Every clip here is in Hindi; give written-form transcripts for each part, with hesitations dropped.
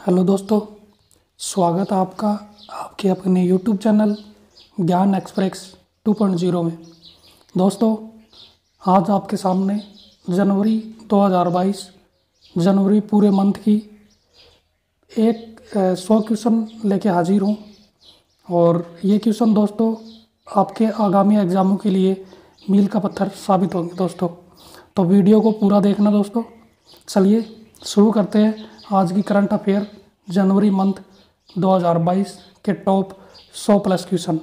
हेलो दोस्तों, स्वागत है आपका आपके अपने यूट्यूब चैनल ज्ञान एक्सप्रेस 2.0 में। दोस्तों, आज आपके सामने जनवरी 2022 जनवरी पूरे मंथ की एक 100 क्वेश्चन लेके हाजिर हूँ। और ये क्वेश्चन दोस्तों आपके आगामी एग्ज़ामों के लिए मील का पत्थर साबित होंगे दोस्तों। तो वीडियो को पूरा देखना दोस्तों। चलिए शुरू करते हैं आज की करंट अफेयर जनवरी मंथ 2022 के टॉप 100 प्लस क्वेश्चन।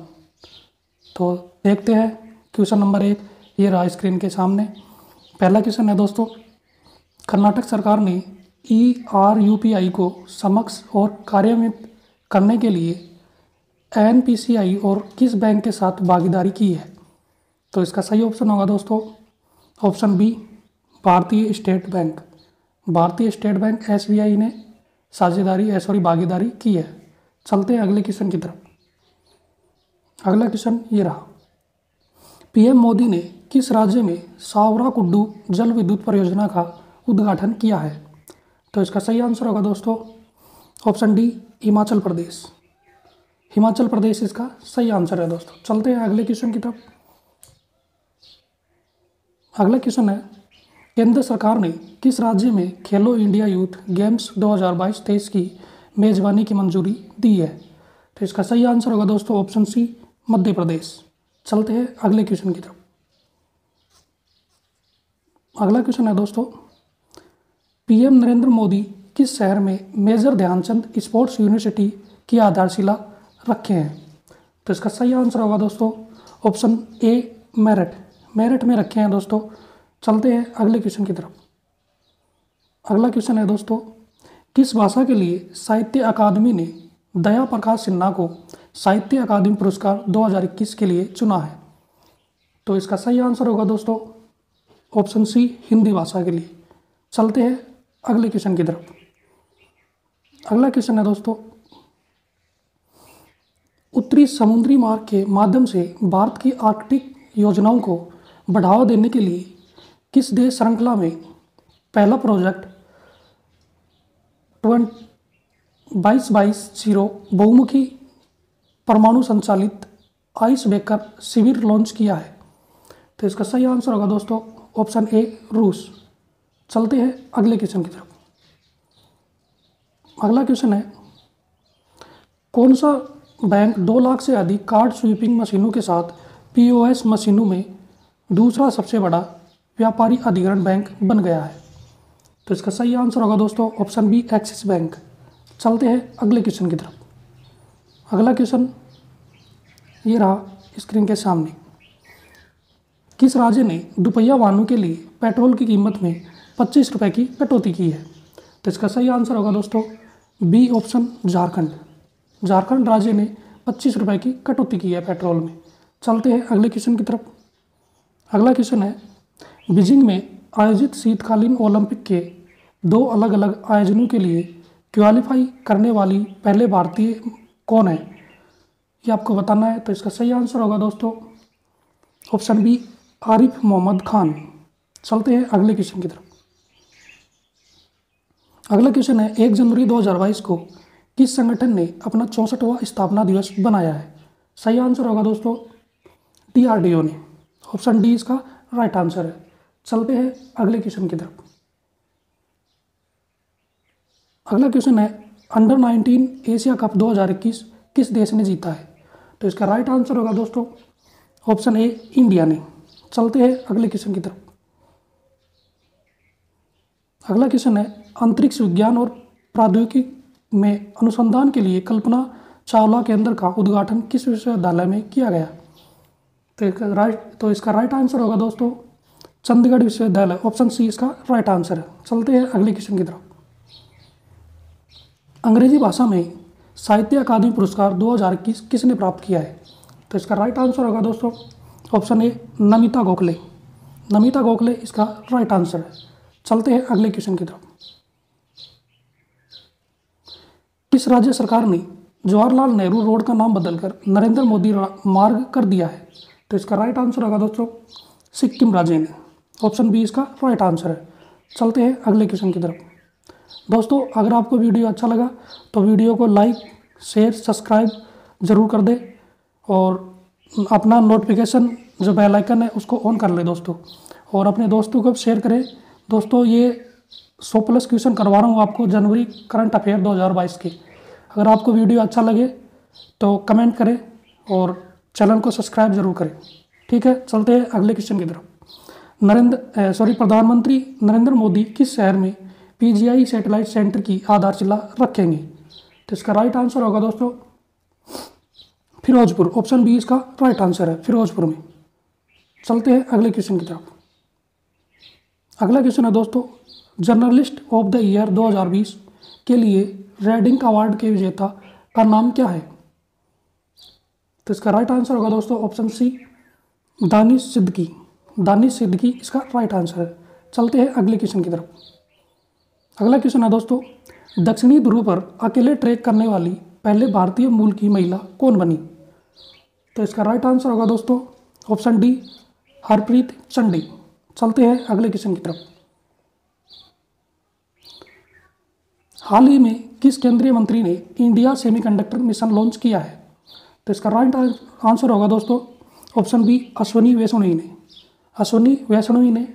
तो देखते हैं क्वेश्चन नंबर 1। ये रहा स्क्रीन के सामने। पहला क्वेश्चन है दोस्तों, कर्नाटक सरकार ने ERUPI को समक्ष और कार्यान्वित करने के लिए NPCI और किस बैंक के साथ भागीदारी की है? तो इसका सही ऑप्शन होगा दोस्तों ऑप्शन बी, भारतीय स्टेट बैंक। भारतीय स्टेट बैंक SBI ने भागीदारी की है। चलते हैं अगले क्वेश्चन की तरफ। अगला क्वेश्चन ये रहा, PM मोदी ने किस राज्य में सावराकुड्डू जल विद्युत परियोजना का उद्घाटन किया है? तो इसका सही आंसर होगा दोस्तों ऑप्शन डी, हिमाचल प्रदेश। हिमाचल प्रदेश इसका सही आंसर है दोस्तों। चलते हैं अगले क्वेश्चन की तरफ। अगला क्वेश्चन है, केंद्र सरकार ने किस राज्य में खेलो इंडिया यूथ गेम्स 2022-23 की मेजबानी की मंजूरी दी है? तो इसका सही आंसर होगा दोस्तों ऑप्शन सी, मध्य प्रदेश। चलते हैं अगले क्वेश्चन की तरफ। अगला क्वेश्चन है दोस्तों, PM नरेंद्र मोदी किस शहर में मेजर ध्यानचंद स्पोर्ट्स यूनिवर्सिटी की आधारशिला रखे हैं? तो इसका सही आंसर होगा दोस्तों ऑप्शन ए, मेरठ। मेरठ में रखे हैं दोस्तों। चलते हैं अगले क्वेश्चन की तरफ। अगला क्वेश्चन है दोस्तों, किस भाषा के लिए साहित्य अकादमी ने दया प्रकाश सिन्हा को साहित्य अकादमी पुरस्कार 2021 के लिए चुना है? तो इसका सही आंसर होगा दोस्तों ऑप्शन सी, हिंदी भाषा के लिए। चलते हैं अगले क्वेश्चन की तरफ। अगला क्वेश्चन है दोस्तों, उत्तरी समुद्री मार्ग के माध्यम से भारत की आर्कटिक योजनाओं को बढ़ावा देने के लिए किस देश श्रृंखला में पहला प्रोजेक्ट 22-22-0 बहुमुखी परमाणु संचालित आइस ब्रेकर शिविर लॉन्च किया है? तो इसका सही आंसर होगा दोस्तों ऑप्शन ए, रूस। चलते हैं अगले क्वेश्चन की तरफ। अगला क्वेश्चन है, कौन सा बैंक 2 लाख से अधिक कार्ड स्वीपिंग मशीनों के साथ POS मशीनों में दूसरा सबसे बड़ा व्यापारी अधिग्रहण बैंक बन गया है? तो इसका सही आंसर होगा दोस्तों ऑप्शन बी, एक्सिस बैंक। चलते हैं अगले क्वेश्चन की तरफ। अगला क्वेश्चन ये रहा स्क्रीन के सामने, किस राज्य ने दुपहिया वाहनों के लिए पेट्रोल की कीमत में 25 रुपये की कटौती की है? तो इसका सही आंसर होगा दोस्तों बी ऑप्शन, झारखंड। झारखंड राज्य ने 25 रुपये की कटौती की है पेट्रोल में। चलते हैं अगले क्वेश्चन की तरफ। अगला क्वेश्चन है, बीजिंग में आयोजित शीतकालीन ओलंपिक के 2 अलग अलग आयोजनों के लिए क्वालिफाई करने वाली पहले भारतीय कौन है? ये आपको बताना है। तो इसका सही आंसर होगा दोस्तों ऑप्शन बी, आरिफ मोहम्मद खान। चलते हैं अगले क्वेश्चन की तरफ। अगला क्वेश्चन है, 1 जनवरी 2022 को किस संगठन ने अपना 64वां स्थापना दिवस बनाया है? सही आंसर होगा दोस्तों DRDO ने। ऑप्शन डी इसका राइट आंसर है। चलते हैं अगले क्वेश्चन की तरफ। अगला क्वेश्चन है, अंडर 19 एशिया कप 2021 किस देश ने जीता है? तो इसका राइट आंसर होगा दोस्तों ऑप्शन ए, इंडिया ने। चलते हैं अगले क्वेश्चन की तरफ। अगला क्वेश्चन है, अंतरिक्ष विज्ञान और प्रौद्योगिकी में अनुसंधान के लिए कल्पना चावला केंद्र का उद्घाटन किस विश्वविद्यालय में किया गया? तो इसका राइट आंसर होगा दोस्तों चंडीगढ़ विश्वविद्यालय। ऑप्शन सी इसका राइट आंसर है। चलते हैं अगले क्वेश्चन की तरफ। अंग्रेजी भाषा में साहित्य अकादमी पुरस्कार 2021 किसने प्राप्त किया है? तो इसका राइट आंसर होगा दोस्तों ऑप्शन ए, नमिता गोखले। नमिता गोखले इसका राइट आंसर है। चलते हैं अगले क्वेश्चन की तरफ। किस राज्य सरकार ने जवाहरलाल नेहरू रोड का नाम बदलकर नरेंद्र मोदी मार्ग कर दिया है? तो इसका राइट आंसर होगा दोस्तों सिक्किम राज्य ने। ऑप्शन बी इसका राइट आंसर है। चलते हैं अगले क्वेश्चन की तरफ। दोस्तों अगर आपको वीडियो अच्छा लगा तो वीडियो को लाइक शेयर सब्सक्राइब ज़रूर कर दें और अपना नोटिफिकेशन जो बेल आइकन है उसको ऑन कर ले दोस्तों, और अपने दोस्तों को शेयर करें। दोस्तों ये 100+ क्वेश्चन करवा रहा हूँ आपको जनवरी करंट अफेयर 2022 के। अगर आपको वीडियो अच्छा लगे तो कमेंट करें और चैनल को सब्सक्राइब जरूर करें। ठीक है, चलते हैं अगले क्वेश्चन की तरफ। प्रधानमंत्री नरेंद्र मोदी किस शहर में पीजीआई सैटेलाइट सेंटर की आधारशिला रखेंगे? तो इसका राइट आंसर होगा दोस्तों फिरोजपुर। ऑप्शन बी इसका राइट आंसर है, फिरोजपुर में। चलते हैं अगले क्वेश्चन की तरफ। अगला क्वेश्चन है दोस्तों, जर्नलिस्ट ऑफ द ईयर 2020 के लिए रेडिंग अवार्ड के विजेता का नाम क्या है? तो इसका राइट आंसर होगा दोस्तों ऑप्शन सी दानिश सिद्दीकी। दानिश सिद्दीकी इसका राइट आंसर है। चलते हैं अगले क्वेश्चन की तरफ। अगला क्वेश्चन है दोस्तों, दक्षिणी ध्रुव पर अकेले ट्रैक करने वाली पहले भारतीय मूल की महिला कौन बनी? तो इसका राइट आंसर होगा दोस्तों ऑप्शन डी हरप्रीत चंडी। चलते हैं अगले क्वेश्चन की तरफ। हाल ही में किस केंद्रीय मंत्री ने इंडिया सेमीकंडक्टर मिशन लॉन्च किया है? तो इसका राइट आंसर होगा दोस्तों ऑप्शन बी अश्विनी वैष्णोई ने। अश्विनी वैष्णोई ने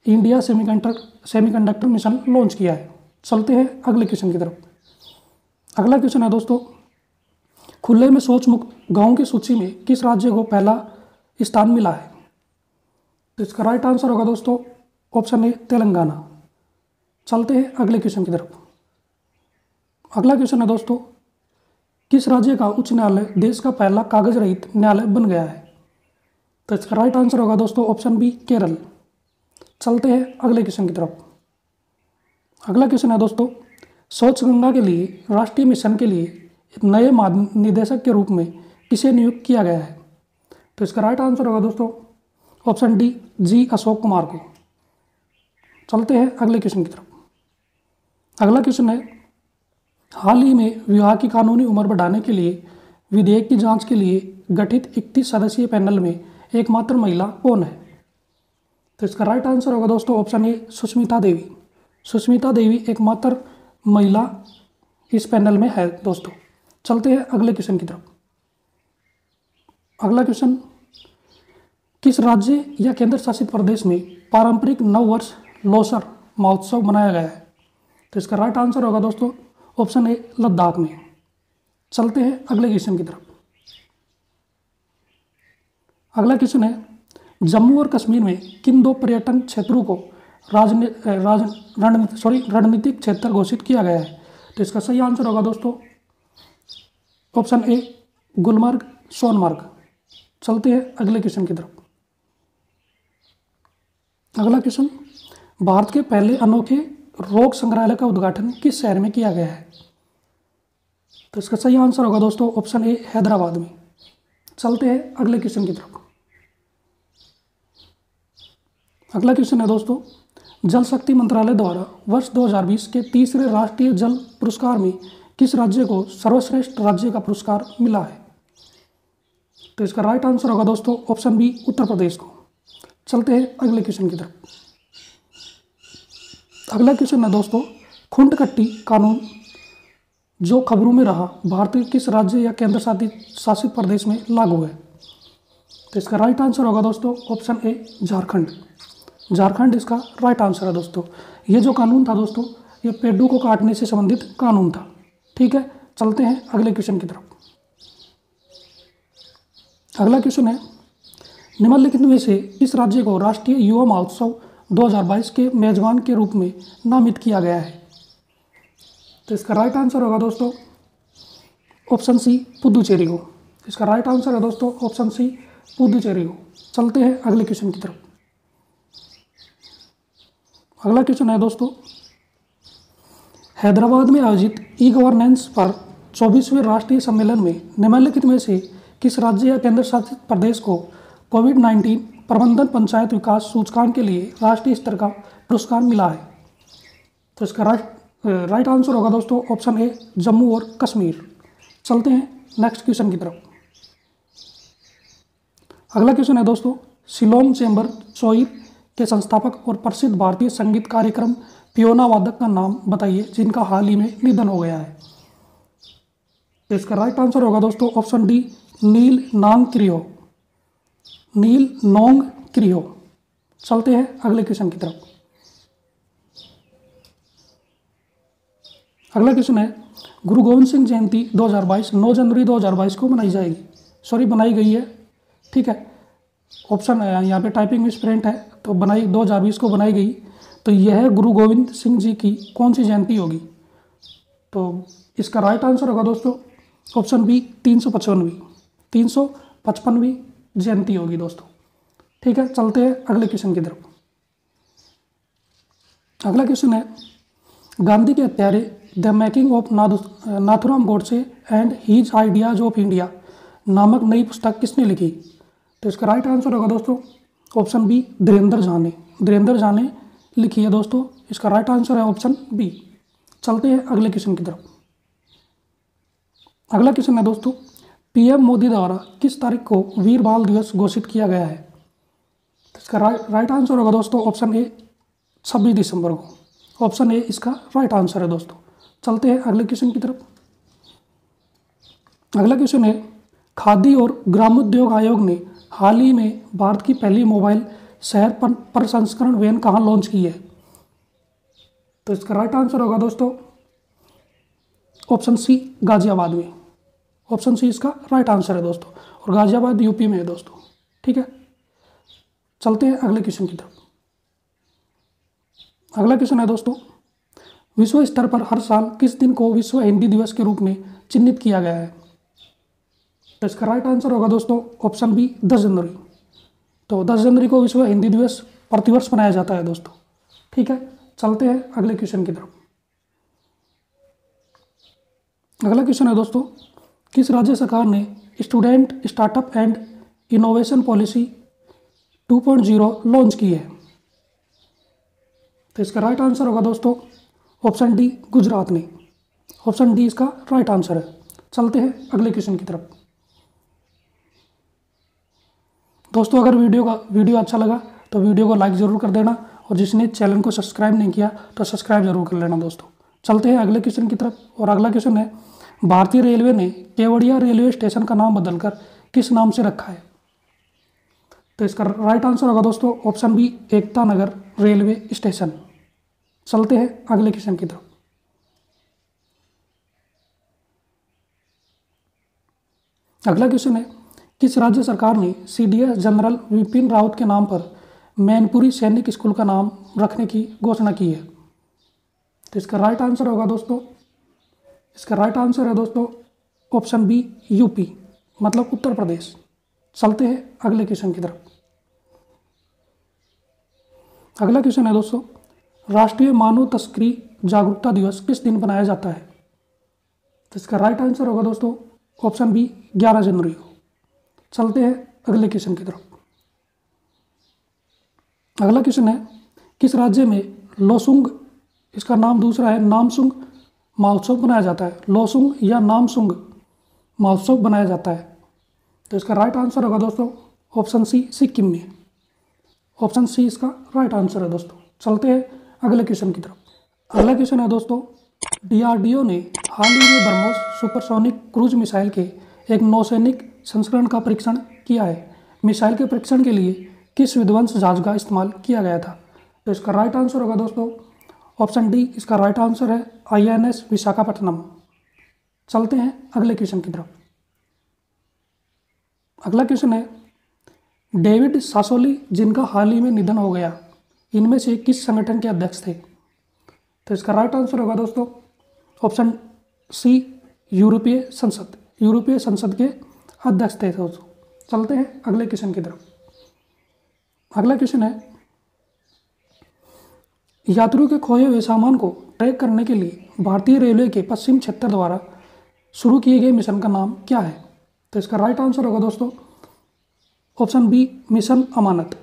इंडिया सेमीकंडक्टर मिशन लॉन्च किया है। चलते हैं अगले क्वेश्चन की तरफ। अगला क्वेश्चन है दोस्तों, खुले में शौच मुक्त गाँव की सूची में किस राज्य को पहला स्थान मिला है? तो इसका राइट आंसर होगा दोस्तों ऑप्शन ए तेलंगाना। चलते हैं अगले क्वेश्चन की तरफ। अगला क्वेश्चन है दोस्तों, किस राज्य का उच्च न्यायालय देश का पहला कागज रहित न्यायालय बन गया है? तो इसका राइट आंसर होगा दोस्तों ऑप्शन बी केरल। चलते हैं अगले क्वेश्चन की तरफ। अगला क्वेश्चन है दोस्तों, स्वच्छ गंगा के लिए राष्ट्रीय मिशन के लिए नए महानिदेशक के रूप में किसे नियुक्त किया गया है? तो इसका राइट आंसर होगा दोस्तों option D G Ashok Kumar को। चलते हैं अगले क्वेश्चन की तरफ। अगला क्वेश्चन है, हाल ही में विवाह की कानूनी उम्र बढ़ाने के लिए विधेयक की जांच के लिए गठित 31 सदस्यीय पैनल में एकमात्र महिला कौन है? तो इसका राइट आंसर होगा दोस्तों ऑप्शन ए सुष्मिता देवी। सुष्मिता देवी एकमात्र महिला इस पैनल में है दोस्तों। चलते हैं अगले क्वेश्चन की तरफ। अगला क्वेश्चन, किस राज्य या केंद्र शासित प्रदेश में पारंपरिक नववर्ष लोसर महोत्सव मनाया गया है? तो इसका राइट आंसर होगा दोस्तों ऑप्शन ए लद्दाख में। चलते हैं अगले क्वेश्चन की तरफ। अगला क्वेश्चन है, जम्मू और कश्मीर में किन दो पर्यटन क्षेत्रों को रणनीतिक क्षेत्र घोषित किया गया है? तो इसका सही आंसर होगा दोस्तों ऑप्शन ए गुलमर्ग सोनमर्ग। चलते हैं अगले क्वेश्चन की तरफ। अगला क्वेश्चन, भारत के पहले अनोखे रोग संग्रहालय का उद्घाटन किस शहर में किया गया है? तो इसका सही आंसर होगा दोस्तों ऑप्शन ए हैदराबाद में। चलते हैं अगले क्वेश्चन की तरफ। अगला क्वेश्चन है दोस्तों, जल शक्ति मंत्रालय द्वारा वर्ष 2020 के तीसरे राष्ट्रीय जल पुरस्कार में किस राज्य को सर्वश्रेष्ठ राज्य का पुरस्कार मिला है? तो इसका राइट आंसर होगा दोस्तों ऑप्शन बी उत्तर प्रदेश को। चलते हैं अगले क्वेश्चन की तरफ। अगला क्वेश्चन है दोस्तों, खुंडकट्टी कानून जो खबरों में रहा भारतीय किस राज्य या केंद्र शासित प्रदेश में लागू है? तो इसका राइट आंसर होगा दोस्तों ऑप्शन ए झारखंड। झारखंड इसका राइट आंसर है दोस्तों। ये जो कानून था दोस्तों, ये पेड़ों को काटने से संबंधित कानून था। ठीक है, चलते हैं अगले क्वेश्चन की तरफ। अगला क्वेश्चन है, निम्नलिखित में से किस राज्य को राष्ट्रीय युवा महोत्सव 2022 के मेजबान के रूप में नामित किया गया है? तो इसका राइट आंसर होगा दोस्तों ऑप्शन सी पुदुचेरी को। इसका राइट आंसर है दोस्तों ऑप्शन सी पुदुचेरी को। चलते हैं अगले क्वेश्चन की तरफ। अगला क्वेश्चन है दोस्तों, हैदराबाद में आयोजित ई गवर्नेंस पर 24वें राष्ट्रीय सम्मेलन में निम्नलिखित में से किस राज्य या केंद्र शासित प्रदेश को कोविड-19 प्रबंधन पंचायत विकास सूचकांक के लिए राष्ट्रीय स्तर का पुरस्कार मिला है? तो इसका राइट आंसर होगा दोस्तों ऑप्शन ए जम्मू और कश्मीर। चलते हैं नेक्स्ट क्वेश्चन की तरफ। अगला क्वेश्चन है दोस्तों, शिलोंग चैम्बर चोइर के संस्थापक और प्रसिद्ध भारतीय संगीत कार्यक्रम पियोना वादक का नाम बताइए जिनका हाल ही में निधन हो गया है। तो इसका राइट आंसर होगा दोस्तों ऑप्शन डी, नील नांग क्रियो। नील नोंग क्रियो। चलते हैं अगले क्वेश्चन की तरफ। अगला क्वेश्चन है, गुरु गोविंद सिंह जयंती 2022 9 जनवरी 2022 को मनाई जाएगी। सॉरी, बनाई गई है, ठीक है। ऑप्शन यहाँ पे टाइपिंग मिसप्रिंट है, तो 2020 को बनाई गई। तो यह गुरु गोविंद सिंह जी की कौन सी जयंती होगी? तो इसका राइट आंसर होगा दोस्तों ऑप्शन बी, 355वीं जयंती होगी दोस्तों, ठीक है। चलते हैं अगले क्वेश्चन की तरफ। अगला क्वेश्चन है, गांधी के हत्यारे the making of Nathuram Godse and his ideas of India नामक नई पुस्तक किसने लिखी? तो इसका राइट आंसर होगा दोस्तों ऑप्शन बी, धीरेन्द्र झा ने। धीरेन्द्र झा ने लिखी है दोस्तों, इसका राइट आंसर है ऑप्शन बी। चलते हैं अगले क्वेश्चन की तरफ। अगला क्वेश्चन है दोस्तों, पीएम मोदी द्वारा किस तारीख को वीर बाल दिवस घोषित किया गया है? तो इसका राइट आंसर होगा दोस्तों ऑप्शन ए, 26 दिसंबर को। ऑप्शन ए इसका राइट आंसर है दोस्तों। चलते हैं अगले क्वेश्चन की तरफ। अगला क्वेश्चन है, खादी और ग्रामोद्योग आयोग ने हाल ही में भारत की पहली मोबाइल शहर प्रसंस्करण वैन कहाँ लॉन्च की है? तो इसका राइट आंसर होगा दोस्तों ऑप्शन सी, गाजियाबाद में। ऑप्शन सी इसका राइट आंसर है दोस्तों, और गाजियाबाद यूपी में है दोस्तों, ठीक है। चलते हैं अगले क्वेश्चन की तरफ। अगला क्वेश्चन है दोस्तों, विश्व स्तर पर हर साल किस दिन को विश्व हिंदी दिवस के रूप में चिन्हित किया गया है? तो इसका राइट आंसर होगा दोस्तों ऑप्शन बी, 10 जनवरी। तो 10 जनवरी को विश्व हिंदी दिवस प्रतिवर्ष मनाया जाता है दोस्तों, ठीक है। चलते हैं अगले क्वेश्चन की तरफ। अगला क्वेश्चन है दोस्तों, किस राज्य सरकार ने student startup and innovation policy 2.0 launch की है? तो इसका राइट आंसर होगा दोस्तों ऑप्शन डी, गुजरात ने। ऑप्शन डी इसका राइट आंसर है। चलते हैं अगले क्वेश्चन की तरफ। दोस्तों अगर वीडियो अच्छा लगा तो वीडियो को लाइक ज़रूर कर देना, और जिसने चैनल को सब्सक्राइब नहीं किया तो सब्सक्राइब जरूर कर लेना दोस्तों। चलते हैं अगले क्वेश्चन की तरफ, और अगला क्वेश्चन है, भारतीय रेलवे ने केवड़िया रेलवे स्टेशन का नाम बदलकर किस नाम से रखा है? तो इसका राइट आंसर होगा दोस्तों option B, Ekta Nagar railway station. चलते हैं अगले क्वेश्चन की तरफ। अगला क्वेश्चन है, किस राज्य सरकार ने सीडीएस जनरल विपिन रावत के नाम पर मैनपुरी सैनिक स्कूल का नाम रखने की घोषणा की है? तो इसका राइट आंसर होगा दोस्तों, इसका राइट आंसर है दोस्तों ऑप्शन बी, यूपी, मतलब उत्तर प्रदेश। चलते हैं अगले क्वेश्चन की तरफ। अगला क्वेश्चन है दोस्तों, राष्ट्रीय मानव तस्करी जागरूकता दिवस किस दिन मनाया जाता है? तो इसका राइट आंसर होगा दोस्तों ऑप्शन बी, 11 जनवरी को। चलते हैं अगले क्वेश्चन की तरफ। अगला क्वेश्चन है, किस राज्य में लोसुंग, इसका नाम दूसरा है, नामसुंग महोत्सव बनाया जाता है? लोसुंग या नामसुंग महोत्सव बनाया जाता है? तो इसका राइट आंसर होगा दोस्तों ऑप्शन सी, सिक्किम में। ऑप्शन सी इसका राइट आंसर है दोस्तों। चलते हैं अगले क्वेश्चन की तरफ। अगला क्वेश्चन है दोस्तों, डीआरडीओ ने हाल ही में ब्रह्मोस सुपरसोनिक क्रूज मिसाइल के एक नौसैनिक संस्करण का परीक्षण किया है। मिसाइल के परीक्षण के लिए किस विध्वंस जहाज का इस्तेमाल किया गया था? तो इसका राइट आंसर होगा दोस्तों ऑप्शन डी, इसका राइट आंसर है INS विशाखापट्टनम। चलते हैं अगले क्वेश्चन की तरफ। अगला क्वेश्चन है, डेविड सासोली जिनका हाल ही में निधन हो गया, इनमें से किस संगठन के अध्यक्ष थे? तो इसका राइट आंसर होगा दोस्तों ऑप्शन सी, यूरोपीय संसद के अध्यक्ष थे दोस्तों। चलते हैं अगले क्वेश्चन की तरफ। अगला क्वेश्चन है, यात्रियों के खोए हुए सामान को ट्रैक करने के लिए भारतीय रेलवे के पश्चिम क्षेत्र द्वारा शुरू किए गए मिशन का नाम क्या है? तो इसका राइट आंसर होगा दोस्तों ऑप्शन बी, मिशन अमानत।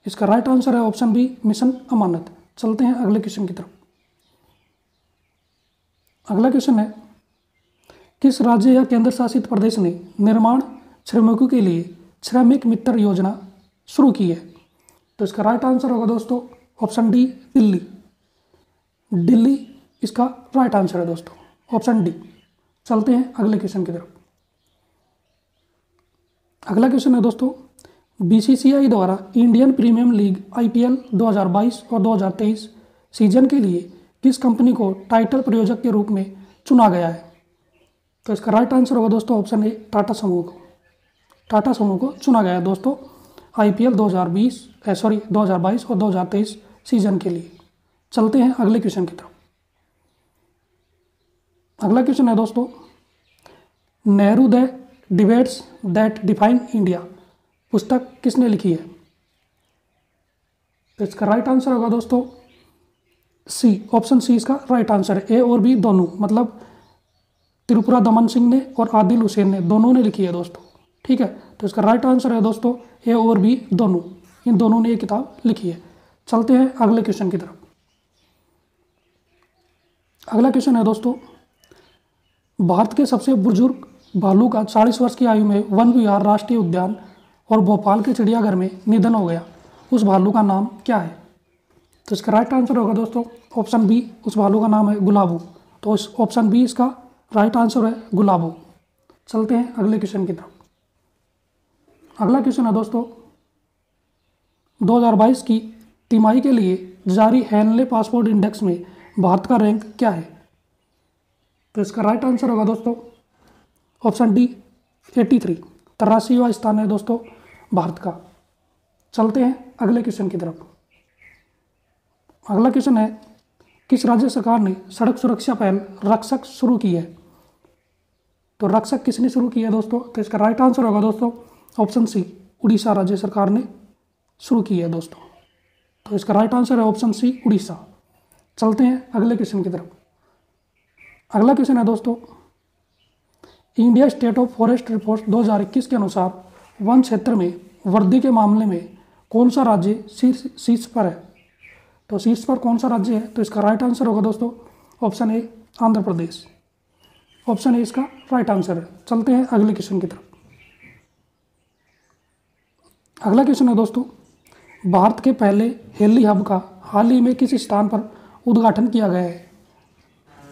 इसका राइट आंसर है ऑप्शन बी, मिशन अमानत। चलते हैं अगले क्वेश्चन की तरफ। अगला क्वेश्चन है, किस राज्य या केंद्र शासित प्रदेश ने निर्माण श्रमिकों के लिए श्रमिक मित्र योजना शुरू की है? तो इसका राइट आंसर होगा दोस्तों ऑप्शन डी, दिल्ली। दिल्ली इसका राइट आंसर है दोस्तों, ऑप्शन डी। चलते हैं अगले क्वेश्चन की तरफ। अगला क्वेश्चन है दोस्तों, बीसीसीआई द्वारा इंडियन प्रीमियर लीग आईपीएल 2022 और 2023 सीजन के लिए किस कंपनी को टाइटल प्रायोजक के रूप में चुना गया है? तो इसका राइट आंसर होगा दोस्तों ऑप्शन ए, टाटा समूह को। टाटा समूह को चुना गया है दोस्तों आईपीएल 2022 और 2023 सीजन के लिए। चलते हैं अगले क्वेश्चन की तरफ। अगला क्वेश्चन है दोस्तों, Nehru the debates that define India पुस्तक किसने लिखी है? तो इसका राइट आंसर होगा दोस्तों सी, ऑप्शन सी इसका राइट आंसर है। ए और बी दोनों, मतलब त्रिपुरा दमन सिंह ने और आदिल हुसैन ने, दोनों ने लिखी है दोस्तों, ठीक है। तो इसका राइट आंसर है दोस्तों ए और बी दोनों, इन दोनों ने ये किताब लिखी है। चलते हैं अगले क्वेश्चन की तरफ। अगला क्वेश्चन है दोस्तों, भारत के सबसे बुजुर्ग भालू का 40 वर्ष की आयु में वन विहार राष्ट्रीय उद्यान और भोपाल के चिड़ियाघर में निधन हो गया, उस भालू का नाम क्या है? तो इसका राइट आंसर होगा दोस्तों ऑप्शन बी, उस भालू का नाम है गुलाबो। तो इस ऑप्शन बी इसका राइट आंसर है गुलाबो। चलते हैं अगले क्वेश्चन की तरफ। अगला क्वेश्चन है दोस्तों, 2022 की तिमाही के लिए जारी हैनले पासपोर्ट इंडेक्स में भारत का रैंक क्या है? तो इसका राइट आंसर होगा दोस्तों ऑप्शन डी 83, 83वां स्थान है दोस्तों भारत का। चलते हैं अगले क्वेश्चन की तरफ। अगला क्वेश्चन है, किस राज्य सरकार ने सड़क सुरक्षा पहल रक्षक शुरू की है? तो रक्षक किसने शुरू किया है दोस्तों? तो इसका राइट आंसर होगा दोस्तों ऑप्शन सी, उड़ीसा राज्य सरकार ने शुरू की है दोस्तों। तो इसका राइट आंसर है ऑप्शन सी, उड़ीसा। चलते हैं अगले क्वेश्चन की तरफ। अगला क्वेश्चन है दोस्तों, India state of forest report 2021 के अनुसार वन क्षेत्र में वृद्धि के मामले में कौन सा राज्य शीर्ष पर है? तो शीर्ष पर कौन सा राज्य है? तो इसका राइट आंसर होगा दोस्तों option A, Andhra Pradesh. Option A इसका राइट आंसर है। चलते हैं अगले क्वेश्चन की तरफ। अगला क्वेश्चन है दोस्तों, भारत के पहले हेली हब का हाल ही में किस स्थान पर उद्घाटन किया गया है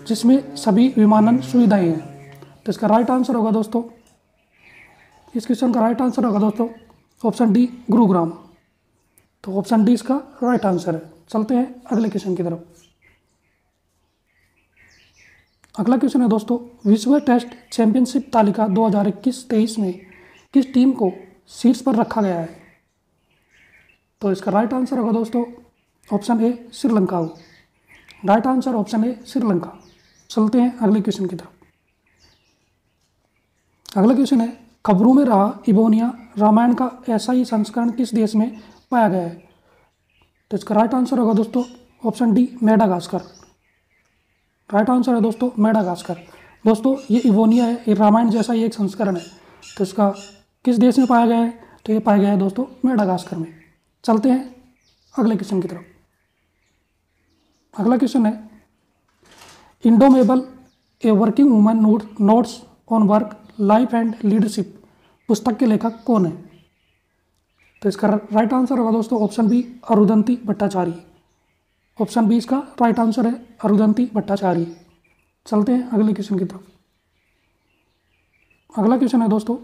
जिसमें सभी विमानन सुविधाएं हैं? तो इसका राइट आंसर होगा दोस्तों, इस क्वेश्चन का राइट आंसर होगा दोस्तों ऑप्शन डी, गुरुग्राम। तो ऑप्शन डी इसका राइट आंसर है। चलते हैं अगले क्वेश्चन की तरफ। अगला क्वेश्चन है दोस्तों, विश्व टेस्ट चैंपियनशिप तालिका 2021-23 में किस टीम को शीर्ष पर रखा गया है? तो इसका राइट आंसर होगा दोस्तों option A, Sri Lanka. Right answer option A, Sri Lanka. चलते हैं अगले क्वेश्चन की तरफ। अगला क्वेश्चन है, खबरों में रहा इबोनिया रामायण का ऐसा ही संस्करण किस देश में पाया गया है? तो इसका राइट आंसर होगा दोस्तों option D, Madagascar. Right answer है दोस्तों मेडागास्कर। दोस्तों ये इबोनिया है, ये रामायण जैसा ही एक संस्करण है। तो इसका किस देश में पाया गया है? तो ये पाया गया है दोस्तों मेडागास्कर में। चलते हैं अगले क्वेश्चन की तरफ। अगला क्वेश्चन है, indomitable a working woman notes on work life and leadership पुस्तक के लेखक कौन है? तो इसका राइट आंसर होगा दोस्तों option B, Arundhati Bhattacharya. Option B इसका राइट आंसर है, अरुंधति भट्टाचार्य। चलते हैं अगले क्वेश्चन की तरफ। अगला क्वेश्चन है दोस्तों,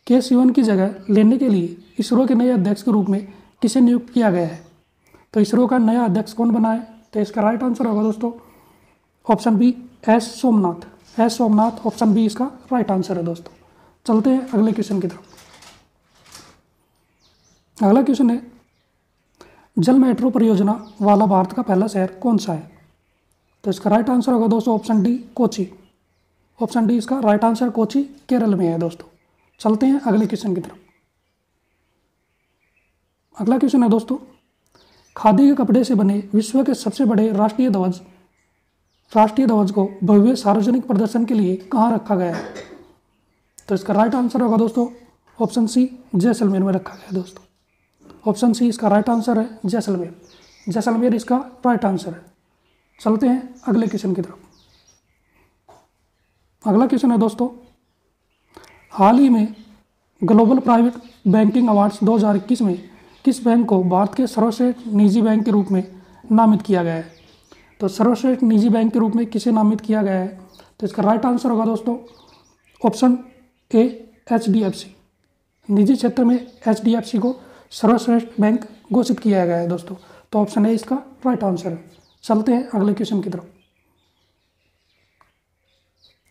के सिवन की जगह लेने के लिए इसरो के नए अध्यक्ष के रूप में किसे नियुक्त किया गया है? तो इसरो का नया अध्यक्ष कौन बना है? तो इसका राइट आंसर होगा दोस्तों option B, S Somnath. S Somnath, option B इसका राइट आंसर है दोस्तों। चलते हैं अगले क्वेश्चन की तरफ। अगला क्वेश्चन है, जल मेट्रो परियोजना वाला भारत का पहला शहर कौन सा है? तो इसका राइट आंसर होगा दोस्तों option D, Kochi. Option D इसका राइट आंसर कोची केरल में है दोस्तों। चलते हैं अगले क्वेश्चन की तरफ। अगला क्वेश्चन है दोस्तों, खादी के कपड़े से बने विश्व के सबसे बड़े राष्ट्रीय ध्वज को भव्य सार्वजनिक प्रदर्शन के लिए कहाँ रखा गया है? तो इसका राइट आंसर होगा दोस्तों ऑप्शन सी, जैसलमेर में रखा गया है दोस्तों। ऑप्शन सी इसका राइट आंसर है, जैसलमेर। जैसलमेर इसका राइट आंसर है। चलते हैं अगले क्वेश्चन की तरफ। अगला क्वेश्चन है दोस्तों, हाल ही में ग्लोबल प्राइवेट बैंकिंग अवार्ड्स 2021 में किस बैंक को भारत के सर्वश्रेष्ठ निजी बैंक के रूप में नामित किया गया है? तो सर्वश्रेष्ठ निजी बैंक के रूप में किसे नामित किया गया है? तो इसका राइट आंसर होगा दोस्तों ऑप्शन ए HDFC। निजी क्षेत्र में HDFC को सर्वश्रेष्ठ बैंक घोषित किया गया है दोस्तों। तो ऑप्शन ए इसका राइट आंसर है। चलते हैं अगले क्वेश्चन की तरफ।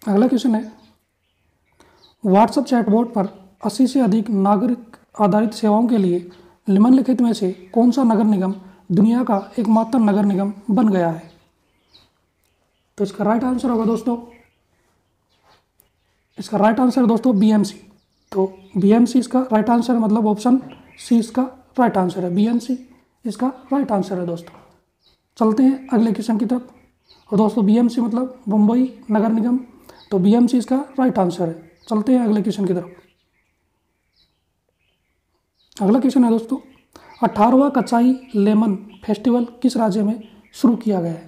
अगला क्वेश्चन है, व्हाट्सएप चैटबॉट पर 80 से अधिक नागरिक आधारित सेवाओं के लिए निम्नलिखित में से कौन सा नगर निगम दुनिया का एकमात्र नगर निगम बन गया है? तो इसका राइट आंसर होगा दोस्तों, इसका राइट आंसर है दोस्तों BMC। तो BMC इसका राइट आंसर है, मतलब ऑप्शन सी इसका राइट आंसर है। BMC इसका राइट आंसर है दोस्तों। चलते हैं अगले क्वेश्चन की तरफ। और दोस्तों BMC मतलब मुंबई नगर निगम, तो BMC इसका राइट आंसर है। चलते हैं अगले क्वेश्चन की तरफ। अगला क्वेश्चन है दोस्तों, 18वां कचाई लेमन फेस्टिवल किस राज्य में शुरू किया गया है?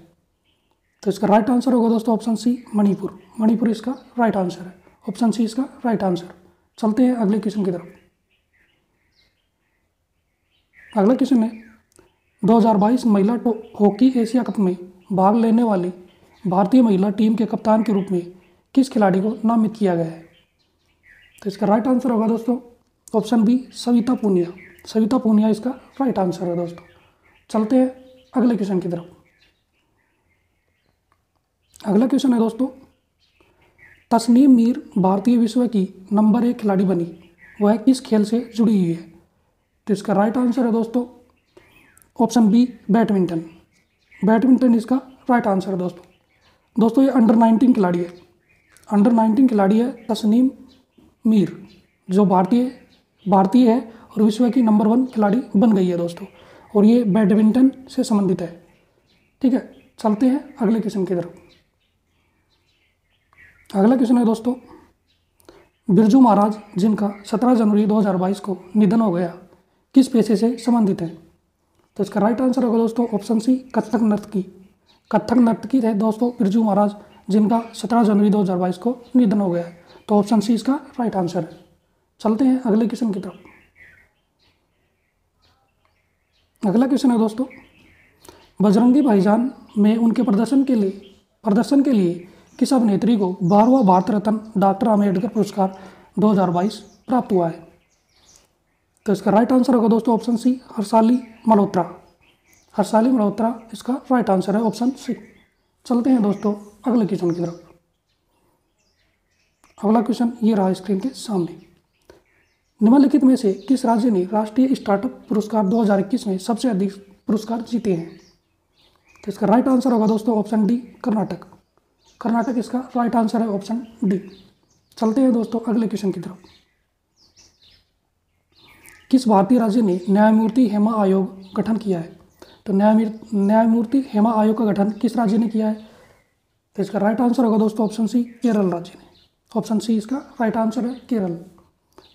तो इसका राइट आंसर होगा दोस्तों ऑप्शन सी मणिपुर। मणिपुर इसका राइट आंसर है। ऑप्शन सी इसका राइट आंसर। चलते हैं अगले क्वेश्चन की तरफ। अगला क्वेश्चन है, 2022 महिला हॉकी एशिया कप में भाग लेने वाली भारतीय महिला टीम के कप्तान के रूप में किस खिलाड़ी को नामित किया गया है? तो इसका राइट आंसर होगा दोस्तों ऑप्शन बी सविता पूनिया। सविता पूनिया इसका राइट आंसर है दोस्तों। चलते हैं अगले क्वेश्चन की तरफ। अगला क्वेश्चन है दोस्तों, तस्नीम मीर भारतीय विश्व की नंबर 1 खिलाड़ी बनी, वह किस खेल से जुड़ी हुई है? तो इसका राइट आंसर है दोस्तों ऑप्शन बी बैडमिंटन। बैडमिंटन इसका राइट आंसर है दोस्तों। दोस्तों ये अंडर 19 खिलाड़ी है, अंडर 19 खिलाड़ी है तस्नीम मीर, जो भारतीय है और विश्व की नंबर 1 खिलाड़ी बन गई है दोस्तों। और ये बैडमिंटन से संबंधित है। ठीक है, चलते हैं अगले क्वेश्चन की तरफ। अगला क्वेश्चन है दोस्तों, बिरजू महाराज जिनका 17 जनवरी 2022 को निधन हो गया, किस पेशे से संबंधित है? तो इसका राइट आंसर होगा दोस्तों ऑप्शन सी कथक नर्तकी। कथक नर्तकी थे दोस्तों बिरजू महाराज, जिनका 17 जनवरी 2022 को निधन हो गया है। तो ऑप्शन सी इसका राइट आंसर है। चलते हैं अगले क्वेश्चन की तरफ। अगला क्वेश्चन है दोस्तों, बजरंगी भाईजान में उनके प्रदर्शन के लिए किस अभिनेत्री को 12वां भारत रत्न डॉक्टर अम्बेडकर पुरस्कार 2022 प्राप्त हुआ है? तो इसका राइट आंसर होगा दोस्तों ऑप्शन सी हर्षाली मल्होत्रा। हर्षाली मल्होत्रा इसका राइट आंसर है, ऑप्शन सी। चलते हैं दोस्तों अगले क्वेश्चन की तरफ। अगला क्वेश्चन ये रहा स्क्रीन के सामने। निम्नलिखित में से किस राज्य ने राष्ट्रीय स्टार्टअप पुरस्कार 2021 में सबसे अधिक पुरस्कार जीते हैं? तो इसका राइट आंसर होगा दोस्तों ऑप्शन डी कर्नाटक। कर्नाटक इसका राइट आंसर है, ऑप्शन डी। चलते हैं दोस्तों अगले क्वेश्चन की तरफ। किस भारतीय राज्य ने न्यायमूर्ति हेमा आयोग गठन किया है? तो न्यायमूर्ति हेमा आयोग का गठन किस राज्य ने किया है? तो इसका राइट आंसर होगा दोस्तों ऑप्शन सी केरल राज्य ने। ऑप्शन सी इसका राइट आंसर है, केरल।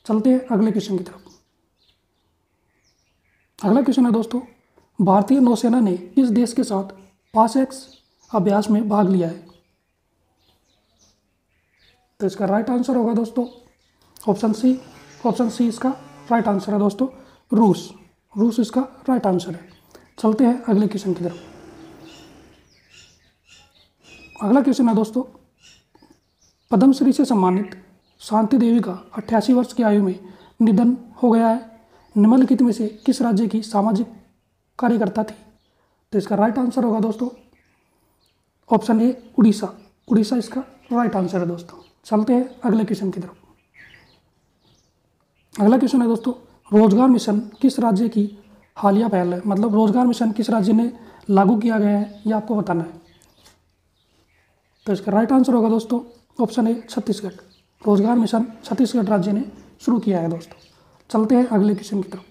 चलते हैं अगले क्वेश्चन की तरफ। अगला क्वेश्चन है दोस्तों, भारतीय नौसेना ने किस देश के साथ पासएक्स अभ्यास में भाग लिया है? तो इसका राइट आंसर होगा दोस्तों ऑप्शन सी। ऑप्शन सी इसका राइट आंसर है दोस्तों, रूस। रूस इसका राइट आंसर है। चलते हैं अगले क्वेश्चन की तरफ। अगला क्वेश्चन है दोस्तों, पद्मश्री से सम्मानित शांति देवी का 88 वर्ष की आयु में निधन हो गया है। निम्नलिखित में से किस राज्य की सामाजिक कार्यकर्ता थी? तो इसका राइट आंसर होगा दोस्तों ऑप्शन ए उड़ीसा। उड़ीसा इसका राइट आंसर है दोस्तों। चलते हैं अगले क्वेश्चन की तरफ। अगला क्वेश्चन है दोस्तों, रोजगार मिशन किस राज्य की हालिया पहल है? मतलब रोजगार मिशन किस राज्य ने लागू किया गया है, ये आपको बताना है। तो इसका राइट आंसर होगा दोस्तों ऑप्शन ए छत्तीसगढ़। रोजगार मिशन छत्तीसगढ़ राज्य ने शुरू किया है दोस्तों। चलते हैं अगले क्वेश्चन की तरफ।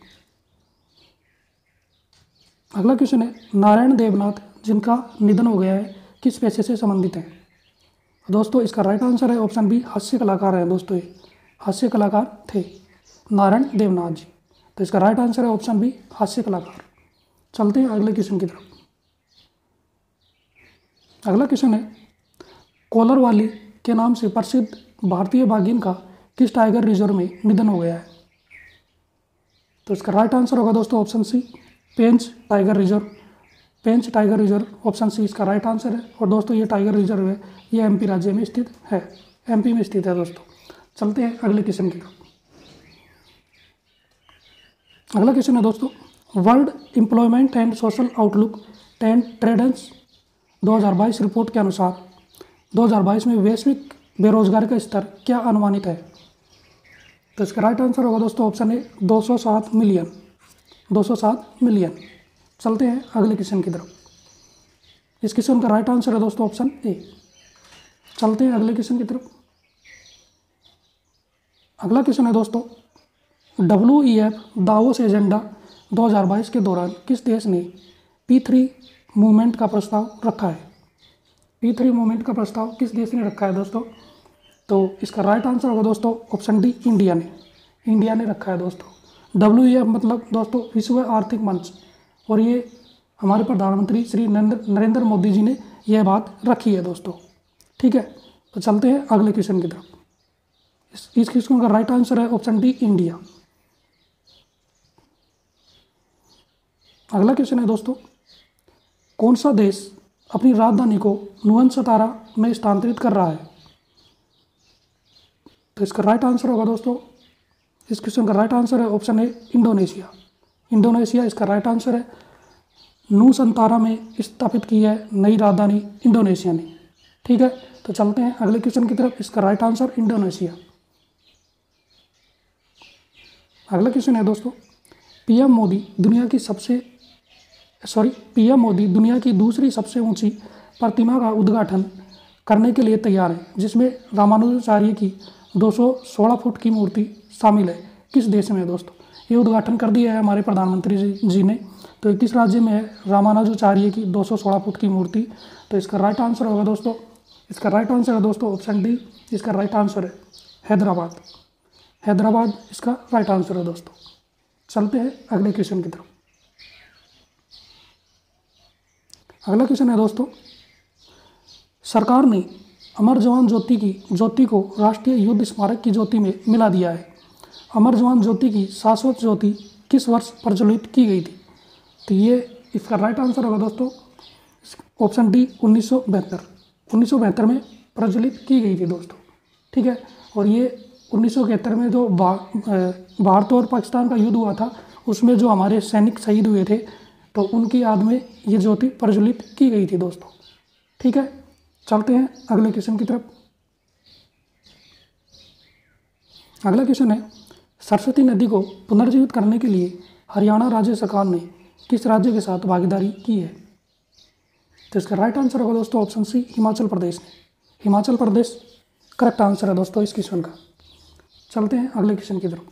अगला क्वेश्चन है, नारायण देवनाथ जिनका निधन हो गया है किस पेशे से संबंधित है? दोस्तों इसका राइट आंसर है ऑप्शन बी हास्य कलाकार है दोस्तों। ये हास्य कलाकार थे नारायण देवनाथ जी। तो इसका राइट आंसर है ऑप्शन बी हास्य कलाकार। चलते हैं अगले क्वेश्चन की तरफ। अगला क्वेश्चन है, कोलरवाली के नाम से प्रसिद्ध भारतीय बाघिन का किस टाइगर रिजर्व में निधन हो गया है? तो इसका राइट आंसर होगा दोस्तों ऑप्शन सी पेंच टाइगर रिजर्व पेंच टाइगर रिजर्व, ऑप्शन सी इसका राइट आंसर है। और दोस्तों ये टाइगर रिजर्व है, ये एमपी राज्य में स्थित है, एमपी में स्थित है दोस्तों। चलते हैं अगले क्वेश्चन की तरफ। अगला क्वेश्चन है दोस्तों, world employment and social outlook trends 2022 report के अनुसार 2022 में वैश्विक बेरोजगारी का स्तर क्या अनुमानित है? तो इसका राइट आंसर होगा दोस्तों ऑप्शन ए 207 मिलियन, 207 मिलियन। चलते हैं अगले क्वेश्चन की तरफ। इस क्वेश्चन का राइट आंसर है दोस्तों ऑप्शन ए। चलते हैं अगले क्वेश्चन की तरफ। अगला क्वेश्चन है दोस्तों, WEF दावोस एजेंडा 2022 के दौरान किस देश ने P3 मूवमेंट का प्रस्ताव रखा है? P3 मूवमेंट का प्रस्ताव किस देश ने रखा है दोस्तों? तो इसका राइट आंसर होगा दोस्तों ऑप्शन डी, इंडिया ने, इंडिया ने रखा है दोस्तों। WEF मतलब दोस्तों विश्व आर्थिक मंच, और ये हमारे प्रधानमंत्री श्री नरेंद्र मोदी जी ने यह बात रखी है दोस्तों। ठीक है, तो चलते हैं अगले क्वेश्चन की तरफ। इस क्वेश्चन का राइट आंसर है ऑप्शन डी, इंडिया। अगला क्वेश्चन है दोस्तों, कौन सा देश अपनी राजधानी को नुवन सतारा में स्थानांतरित कर रहा है? तो इसका राइट आंसर होगा दोस्तों, इस क्वेश्चन का राइट आंसर है ऑप्शन ए, इंडोनेशिया। इंडोनेशिया इसका राइट आंसर है। नूसंतारा में स्थापित की है नई राजधानी इंडोनेशिया ने। ठीक है, तो चलते हैं अगले क्वेश्चन की तरफ। इसका राइट आंसर इंडोनेशिया। अगला क्वेश्चन है दोस्तों, पीएम मोदी दुनिया की दूसरी सबसे ऊंची प्रतिमा का उद्घाटन करने के लिए तैयार है, जिसमें रामानुजाचार्य की 216 फुट की मूर्ति शामिल है। किस देश में है दोस्तों? ये उद्घाटन कर दिया है हमारे प्रधानमंत्री जी ने। तो ये किस राज्य में है रामानुजाचार्य की 216 फुट की मूर्ति? तो इसका राइट आंसर होगा दोस्तों, इसका राइट आंसर है दोस्तों ऑप्शन डी, इसका राइट आंसर है हैदराबाद। हैदराबाद इसका राइट आंसर है दोस्तों। चलते हैं अगले क्वेश्चन की तरफ। अगला क्वेश्चन है दोस्तों, सरकार ने अमर जवान ज्योति को राष्ट्रीय युद्ध स्मारक की ज्योति में मिला दिया है। अमर जवान ज्योति की शाश्वत ज्योति किस वर्ष प्रज्वलित की गई थी? तो ये इसका राइट आंसर होगा दोस्तों ऑप्शन डी, 1972 में प्रज्वलित की गई थी दोस्तों। ठीक है, और ये 1971 में जो भारत और पाकिस्तान का युद्ध हुआ था, उसमें जो हमारे सैनिक शहीद हुए थे, तो उनकी याद में ये ज्योति प्रज्वलित की गई थी दोस्तों। ठीक है, चलते हैं अगले क्वेश्चन की तरफ। अगला क्वेश्चन है, सरस्वती नदी को पुनर्जीवित करने के लिए हरियाणा राज्य सरकार ने किस राज्य के साथ भागीदारी की है? तो इसका राइट आंसर होगा दोस्तों ऑप्शन सी, हिमाचल प्रदेश ने। हिमाचल प्रदेश करेक्ट आंसर है दोस्तों इस क्वेश्चन का। चलते हैं अगले क्वेश्चन की तरफ।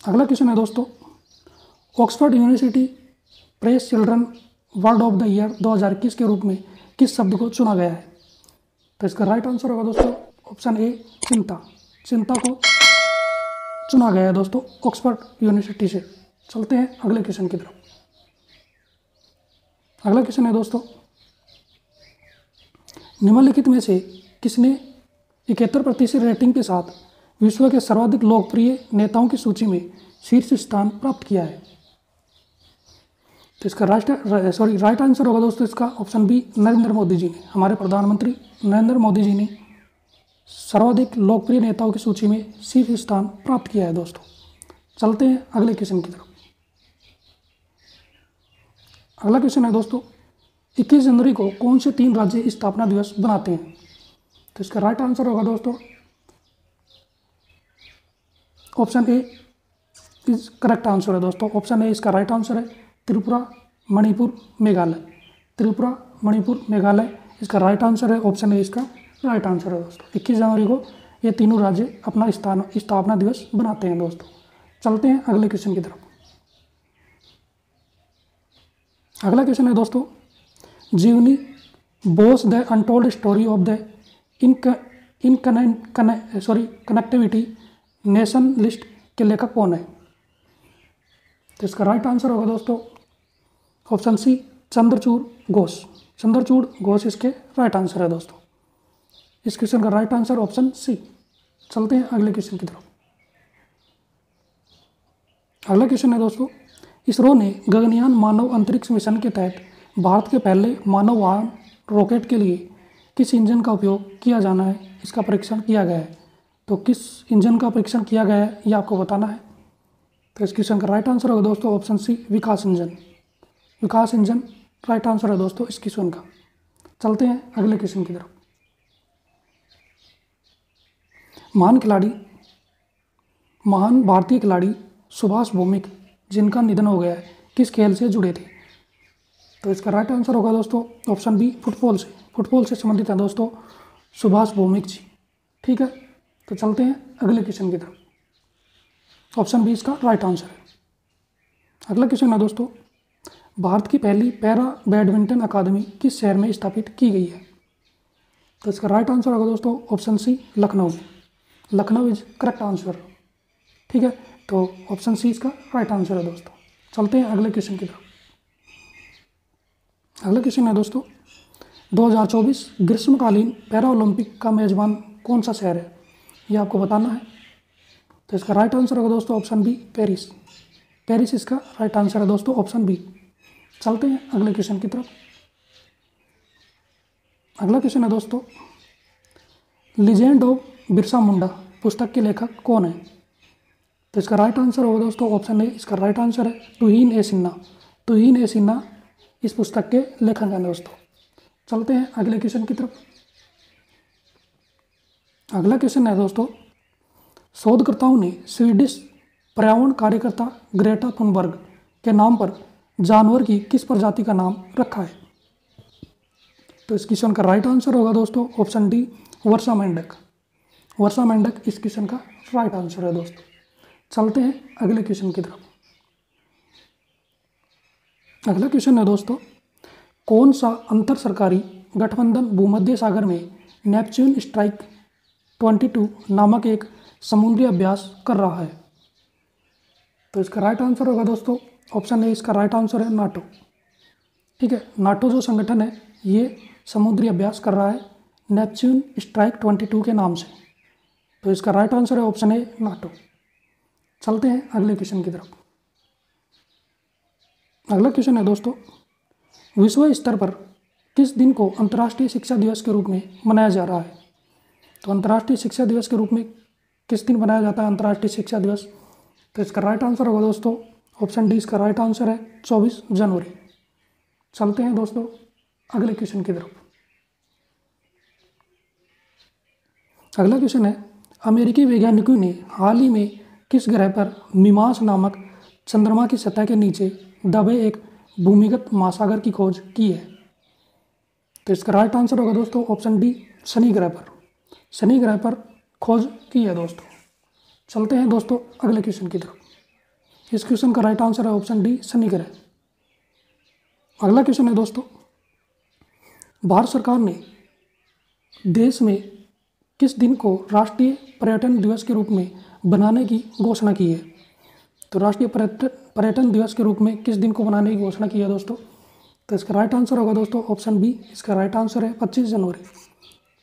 अगला क्वेश्चन है दोस्तों, Oxford university press children word of the year 2021 के रूप में किस शब्द को चुना गया है? तो इसका राइट आंसर होगा दोस्तों ऑप्शन ए, चिंता। चिंता को चुना गया है दोस्तों ऑक्सफोर्ड यूनिवर्सिटी से। चलते हैं अगले क्वेश्चन की तरफ। अगला क्वेश्चन है दोस्तों, निम्नलिखित में से किसने 71% रेटिंग के साथ विश्व के सर्वाधिक लोकप्रिय नेताओं की सूची में शीर्ष स्थान प्राप्त किया है? तो इसका राइट आंसर होगा दोस्तों इसका ऑप्शन बी, नरेंद्र मोदी जी ने। हमारे प्रधानमंत्री नरेंद्र मोदी जी ने सर्वाधिक लोकप्रिय नेताओं की सूची में शीर्ष स्थान प्राप्त किया है दोस्तों। चलते हैं अगले क्वेश्चन की तरफ। अगला क्वेश्चन है दोस्तों, 21 जनवरी को कौन से 3 राज्य स्थापना दिवस बनाते हैं? तो इसका राइट आंसर होगा दोस्तों option A is correct answer है दोस्तों। ऑप्शन ए इसका राइट आंसर है, त्रिपुरा, मणिपुर, मेघालय। त्रिपुरा, मणिपुर, मेघालय इसका राइट आंसर है। ऑप्शन ए इसका राइट आंसर है दोस्तों। 21 जनवरी को ये तीनों राज्य अपना स्थापना दिवस बनाते हैं दोस्तों। चलते हैं अगले क्वेश्चन की तरफ। अगला क्वेश्चन है दोस्तों, जीवनी Bose the untold story of the connectivity nation list के लेखक कौन है? तो इसका राइट आंसर होगा दोस्तों ऑप्शन सी, चंद्रचूड़ घोष। चंद्रचूड़ घोष इसके राइट आंसर है दोस्तों। इस क्वेश्चन का राइट आंसर ऑप्शन सी। चलते हैं अगले क्वेश्चन की तरफ। अगला क्वेश्चन है दोस्तों, इसरो ने गगनयान मानव अंतरिक्ष मिशन के तहत भारत के पहले मानव वाहन रॉकेट के लिए किस इंजन का उपयोग किया जाना है, इसका परीक्षण किया गया है। तो किस इंजन का परीक्षण किया गया है ये आपको बताना है। तो इस क्वेश्चन का राइट आंसर होगा दोस्तों ऑप्शन सी, विकास इंजन। विकास इंजन राइट आंसर है दोस्तों इस क्वेश्चन का। चलते हैं अगले क्वेश्चन की तरफ। महान भारतीय खिलाड़ी सुभाष भौमिक जिनका निधन हो गया है किस खेल से जुड़े थे। तो इसका राइट आंसर होगा दोस्तों ऑप्शन बी, फुटबॉल से। फुटबॉल से संबंधित है दोस्तों सुभाष भौमिक जी। ठीक है, तो चलते हैं अगले क्वेश्चन की तरफ। ऑप्शन बी इसका राइट आंसर है। अगला क्वेश्चन है दोस्तों, भारत की पहली पैरा बैडमिंटन अकादमी किस शहर में स्थापित की गई है। तो इसका राइट आंसर होगा दोस्तों option C, Lucknow. Lucknow is correct answer. ठीक है, तो ऑप्शन सी इसका राइट आंसर है दोस्तों। चलते हैं अगले क्वेश्चन की तरफ। अगला क्वेश्चन है दोस्तों, 2024 ग्रीष्मकालीन पैरा ओलंपिक का मेजबान कौन सा शहर है, ये आपको बताना है। तो इसका राइट आंसर होगा दोस्तों ऑप्शन बी, पेरिस। पेरिस इसका राइट आंसर है दोस्तों ऑप्शन बी। चलते हैं अगले क्वेश्चन की तरफ। अगला क्वेश्चन है दोस्तों, लीजेंड ऑफ बिरसा मुंडा पुस्तक के लेखक कौन है। तो इसका राइट आंसर होगा दोस्तों ऑप्शन ए, इसका राइट आंसर है तुहीन ए सिन्हा। तुहीन ए सिन्हा इस पुस्तक के लेखक हैं दोस्तों। चलते हैं अगले क्वेश्चन की तरफ। अगला क्वेश्चन है दोस्तों, शोधकर्ताओं ने स्वीडिश पर्यावरण कार्यकर्ता ग्रेटा थुनबर्ग के नाम पर जानवर की किस प्रजाति का नाम रखा है। तो इस क्वेश्चन का राइट आंसर होगा दोस्तों ऑप्शन डी, वर्षा मेंढक। वर्षा मेंढक इस क्वेश्चन का राइट आंसर है दोस्तों। चलते हैं अगले क्वेश्चन की तरफ। अगला क्वेश्चन है दोस्तों, कौन सा अंतर सरकारी गठबंधन भूमध्य सागर में नेपच्यून स्ट्राइक 22 नामक एक समुद्री अभ्यास कर रहा है। तो इसका राइट आंसर होगा दोस्तों ऑप्शन ए, इसका राइट आंसर है नाटो। ठीक है, नाटो जो संगठन है ये समुद्री अभ्यास कर रहा है नेपच्यून स्ट्राइक 22 के नाम से। तो इसका राइट आंसर है ऑप्शन ए, नाटो। चलते हैं अगले क्वेश्चन की तरफ। अगला क्वेश्चन है दोस्तों, विश्व स्तर पर किस दिन को अंतर्राष्ट्रीय शिक्षा दिवस के रूप में मनाया जा रहा है। तो अंतर्राष्ट्रीय शिक्षा दिवस के रूप में किस दिन मनाया जाता है अंतर्राष्ट्रीय शिक्षा दिवस। तो इसका राइट आंसर होगा दोस्तों ऑप्शन डी, इसका राइट आंसर है 24 जनवरी। चलते हैं दोस्तों अगले क्वेश्चन की तरफ। अगला क्वेश्चन है, अमेरिकी वैज्ञानिकों ने हाल ही में किस ग्रह पर मिमास नामक चंद्रमा की सतह के नीचे दबे एक भूमिगत महासागर की खोज की है। तो इसका राइट आंसर होगा दोस्तों ऑप्शन डी, शनि ग्रह पर। शनि ग्रह पर खोज की है दोस्तों। चलते हैं दोस्तों अगले क्वेश्चन की तरफ। इस क्वेश्चन का राइट आंसर है ऑप्शन डी, शनि ग्रह। अगला क्वेश्चन है दोस्तों, भारत सरकार ने देश में किस दिन को राष्ट्रीय पर्यटन दिवस के रूप में बनाने की घोषणा की है। तो राष्ट्रीय पर्यटन दिवस के रूप में किस दिन को बनाने की घोषणा की है दोस्तों। तो इसका राइट आंसर होगा दोस्तों ऑप्शन बी, इसका राइट आंसर है 25 जनवरी।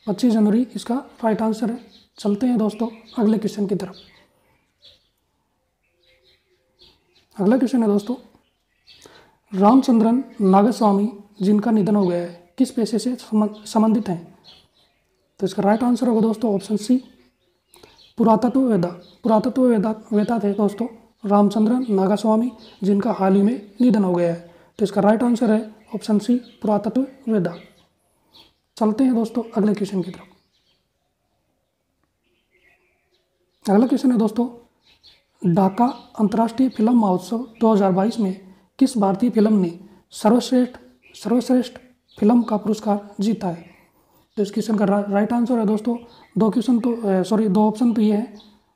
25 जनवरी इसका राइट आंसर है। चलते हैं दोस्तों अगले क्वेश्चन की तरफ। अगला क्वेश्चन है दोस्तों, रामचंद्रन नागस्वामी जिनका निधन हो गया है किस पेशे से संबंधित हैं। तो इसका राइट आंसर होगा दोस्तों ऑप्शन सी, पुरातत्ववेदा। पुरातत्ववेदा थे दोस्तों रामचंद्रन नागस्वामी जिनका हाल ही में निधन हो गया है। तो इसका राइट आंसर है ऑप्शन सी, पुरातत्ववेदा। चलते हैं दोस्तों अगले क्वेश्चन की तरफ। अगला क्वेश्चन है दोस्तों, ढाका अंतर्राष्ट्रीय फिल्म महोत्सव 2022 में किस भारतीय फिल्म ने सर्वश्रेष्ठ फिल्म का पुरस्कार जीता है। तो इस क्वेश्चन का राइट आंसर है दोस्तों दो ऑप्शन तो ये है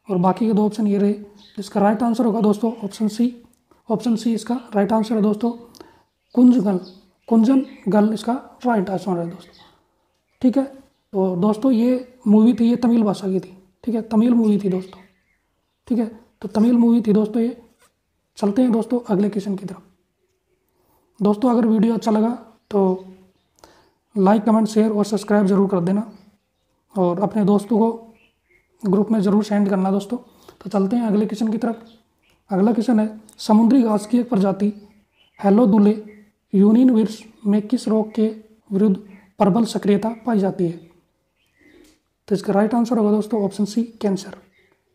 और बाकी के दो ऑप्शन ये रहे। इसका राइट आंसर होगा दोस्तों ऑप्शन सी। ऑप्शन सी इसका राइट आंसर है दोस्तों, कुंजन गल इसका राइट आंसर है दोस्तों। ठीक है, तो दोस्तों ये मूवी थी, ये तमिल भाषा की थी। ठीक है, तमिल मूवी थी दोस्तों। ठीक है, तो तमिल मूवी थी दोस्तों ये। चलते हैं दोस्तों अगले क्वेश्चन की तरफ। दोस्तों अगर वीडियो अच्छा लगा तो लाइक, कमेंट, शेयर और सब्सक्राइब ज़रूर कर देना और अपने दोस्तों को ग्रुप में ज़रूर सेंड करना दोस्तों। तो चलते हैं अगले क्वेश्चन की तरफ। अगला क्वेश्चन है, समुद्री घास की एक प्रजाति हेलोदुले यूनियन विर्स में किस रोग के विरुद्ध प्रबल सक्रियता पाई जाती है? तो इसका राइट आंसर होगा दोस्तों ऑप्शन सी, कैंसर।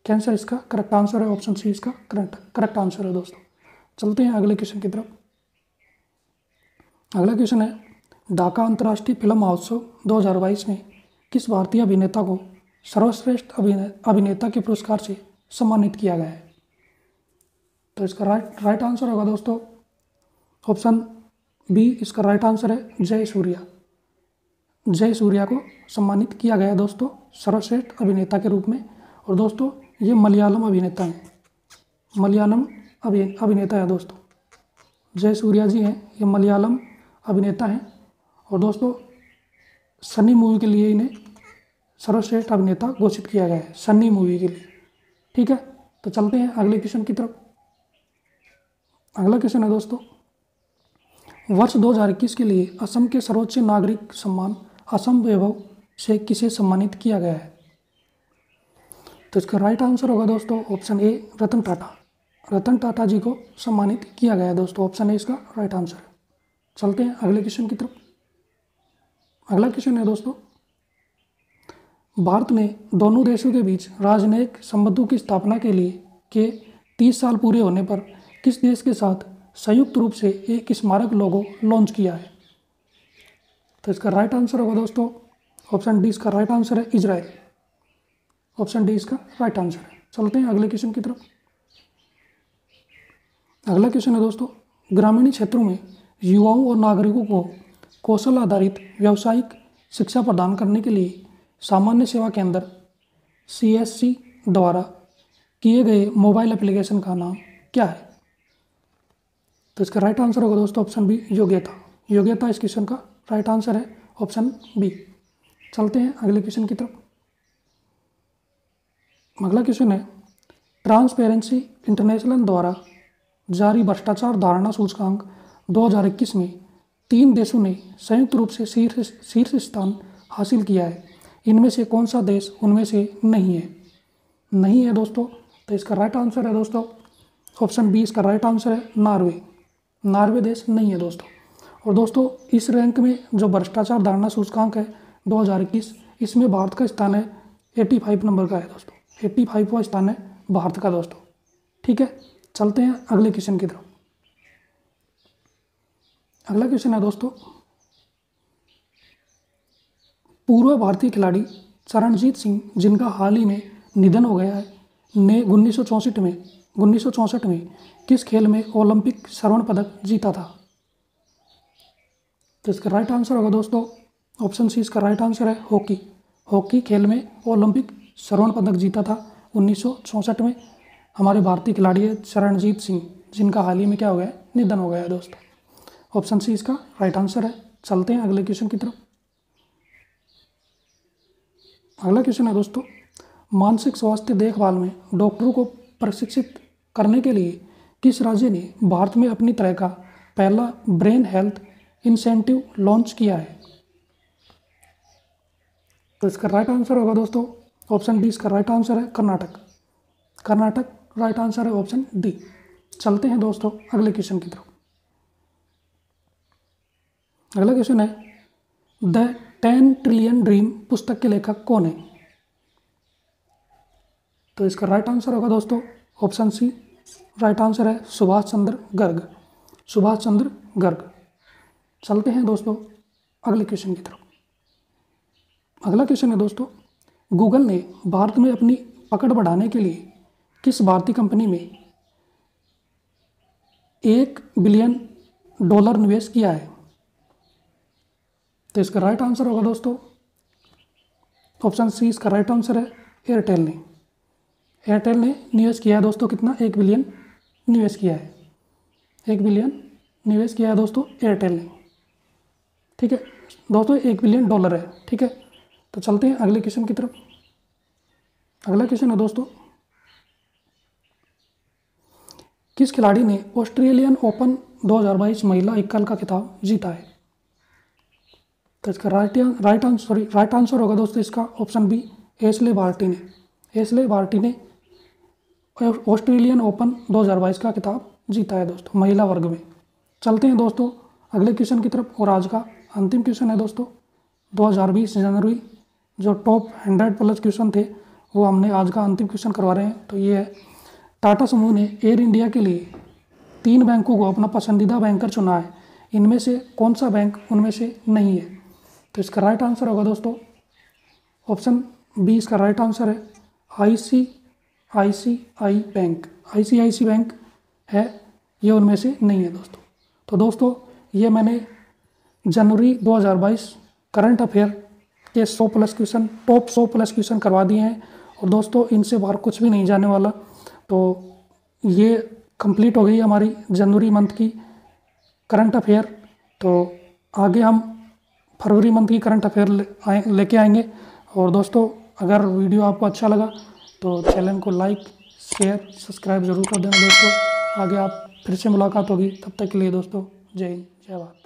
कैंसर इसका करेक्ट आंसर है, ऑप्शन सी इसका करेक्ट आंसर है दोस्तों। चलते हैं अगले क्वेश्चन की तरफ। अगला क्वेश्चन है, ढाका अंतर्राष्ट्रीय फिल्म महोत्सव 2022 में किस भारतीय अभिनेता को सर्वश्रेष्ठ अभिनेता के पुरस्कार से सम्मानित किया गया है? तो इसका राइट आंसर होगा दोस्तों ऑप्शन बी, इसका राइट आंसर है जय सूर्या। जय सूर्या को सम्मानित किया गया है दोस्तों सर्वश्रेष्ठ अभिनेता के रूप में। और दोस्तों ये मलयालम अभिनेता हैं, मलयालम अभिनेता है दोस्तों। जय सूर्या जी हैं, ये मलयालम अभिनेता हैं। और दोस्तों सन्नी मूवी के लिए इन्हें सर्वश्रेष्ठ अभिनेता घोषित किया गया है, सन्नी मूवी के लिए। ठीक है, तो चलते हैं अगले क्वेश्चन की तरफ। अगला क्वेश्चन है दोस्तों, वर्ष 2021 के लिए असम के सर्वोच्च नागरिक सम्मान असम वैभव से किसे सम्मानित किया गया है? तो इसका राइट आंसर होगा दोस्तों ऑप्शन ए, रतन टाटा। रतन टाटा जी को सम्मानित किया गया है दोस्तों, ऑप्शन ए इसका राइट आंसर है। चलते हैं अगले क्वेश्चन की तरफ। अगला क्वेश्चन है दोस्तों, भारत ने दोनों देशों के बीच राजनयिक संबंधों की स्थापना के लिए के 30 साल पूरे होने पर किस देश के साथ संयुक्त रूप से एक स्मारक लोगो लॉन्च किया है? तो इसका राइट आंसर होगा दोस्तों ऑप्शन डी, इसका राइट आंसर है इजराइल। ऑप्शन डी इसका राइट आंसर है। चलते हैं अगले क्वेश्चन की तरफ। अगला क्वेश्चन है दोस्तों, ग्रामीण क्षेत्रों में युवाओं और नागरिकों को कौशल आधारित व्यावसायिक शिक्षा प्रदान करने के लिए सामान्य सेवा केंद्र CSC द्वारा किए गए मोबाइल एप्लीकेशन का नाम क्या है? तो इसका राइट आंसर होगा दोस्तों ऑप्शन बी, योग्यता। योग्यता इस क्वेश्चन का राइट आंसर है, ऑप्शन बी। चलते हैं अगले क्वेश्चन की तरफ। अगला क्वेश्चन है, ट्रांसपेरेंसी इंटरनेशनल द्वारा जारी भ्रष्टाचार धारणा सूचकांक 2021 में 3 देशों ने संयुक्त रूप से शीर्ष स्थान हासिल किया है। इनमें से कौन सा देश उनमें से नहीं है? नहीं है दोस्तों, तो इसका राइट आंसर है दोस्तों ऑप्शन बी, इसका राइट आंसर है नॉर्वे। नॉर्वे देश नहीं है दोस्तों। और दोस्तों इस रैंक में जो भ्रष्टाचार धारणा सूचकांक है 2021, इसमें भारत का स्थान है 85 नंबर का है दोस्तों। 85वां स्थान है भारत का दोस्तों। ठीक है, चलते हैं अगले क्वेश्चन की तरफ। अगला क्वेश्चन है दोस्तों, पूर्व भारतीय खिलाड़ी चरणजीत सिंह, जिनका हाल ही में निधन हो गया है, ने 1964 में किस खेल में ओलंपिक स्वर्ण पदक जीता था? तो इसका राइट आंसर होगा दोस्तों ऑप्शन सी, इसका राइट आंसर है हॉकी। हॉकी खेल में ओलंपिक स्वर्ण पदक जीता था 1964 में। हमारे भारतीय खिलाड़ी है चरणजीत सिंह, जिनका हाल ही में क्या हो गया है, निधन हो गया है दोस्तों। ऑप्शन सी इसका राइट आंसर है। चलते हैं अगले क्वेश्चन की तरफ। अगला क्वेश्चन है दोस्तों, मानसिक स्वास्थ्य देखभाल में डॉक्टरों को प्रशिक्षित करने के लिए किस राज्य ने भारत में अपनी तरह का पहला ब्रेन हेल्थ इंसेंटिव लॉन्च किया है? तो इसका राइट आंसर होगा दोस्तों ऑप्शन डी, इसका राइट आंसर है कर्नाटक। कर्नाटक राइट आंसर है, ऑप्शन डी। चलते हैं दोस्तों अगले क्वेश्चन की तरफ। अगला क्वेश्चन है, द 10 ट्रिलियन ड्रीम पुस्तक के लेखक कौन है? तो इसका राइट आंसर होगा दोस्तों ऑप्शन सी, राइट आंसर है सुभाष चंद्र गर्ग। सुभाष चंद्र गर्ग। चलते हैं दोस्तों अगले क्वेश्चन की तरफ। अगला क्वेश्चन है दोस्तों, गूगल ने भारत में अपनी पकड़ बढ़ाने के लिए किस भारतीय कंपनी में $1 बिलियन निवेश किया है? तो इसका राइट आंसर होगा दोस्तों ऑप्शन सी, इसका राइट आंसर है एयरटेल ने। एयरटेल ने निवेश किया है दोस्तों कितना, 1 बिलियन निवेश किया है। 1 बिलियन निवेश किया है दोस्तों एयरटेल ने। ठीक है दोस्तों, $1 बिलियन है। ठीक है, तो चलते हैं अगले क्वेश्चन की तरफ। अगला क्वेश्चन है दोस्तों, किस खिलाड़ी ने ऑस्ट्रेलियन ओपन 2022 महिला एकल का खिताब जीता है? तो इसका राइट आंसर होगा दोस्तों इसका ऑप्शन बी, एशले बार्टी ने। एशले बार्टी ने ऑस्ट्रेलियन ओपन 2022 का खिताब जीता है दोस्तों महिला वर्ग में। चलते हैं दोस्तों अगले क्वेश्चन की तरफ, और आज का अंतिम क्वेश्चन है दोस्तों 2020 जनवरी जो टॉप 100+ क्वेश्चन थे वो हमने आज का अंतिम क्वेश्चन करवा रहे हैं। तो ये है, टाटा समूह ने एयर इंडिया के लिए 3 बैंकों को अपना पसंदीदा बैंकर चुना है, इनमें से कौन सा बैंक उनमें से नहीं है? तो इसका राइट आंसर होगा दोस्तों ऑप्शन बी, इसका राइट आंसर है ICICI बैंक। ICICI बैंक है, ये उनमें से नहीं है दोस्तों। तो दोस्तों ये मैंने जनवरी 2022 करंट अफेयर के 100+ क्वेश्चन, टॉप 100+ क्वेश्चन करवा दिए हैं, और दोस्तों इनसे बाहर कुछ भी नहीं जाने वाला। तो ये कंप्लीट हो गई हमारी जनवरी मंथ की करंट अफेयर। तो आगे हम फरवरी मंथ की करंट अफेयर लेके आएंगे। और दोस्तों अगर वीडियो आपको अच्छा लगा तो चैनल को लाइक, शेयर, सब्सक्राइब जरूर कर देना दोस्तों। आगे आप फिर से मुलाकात होगी, तब तक के लिए दोस्तों जय हिंद, जय भारत।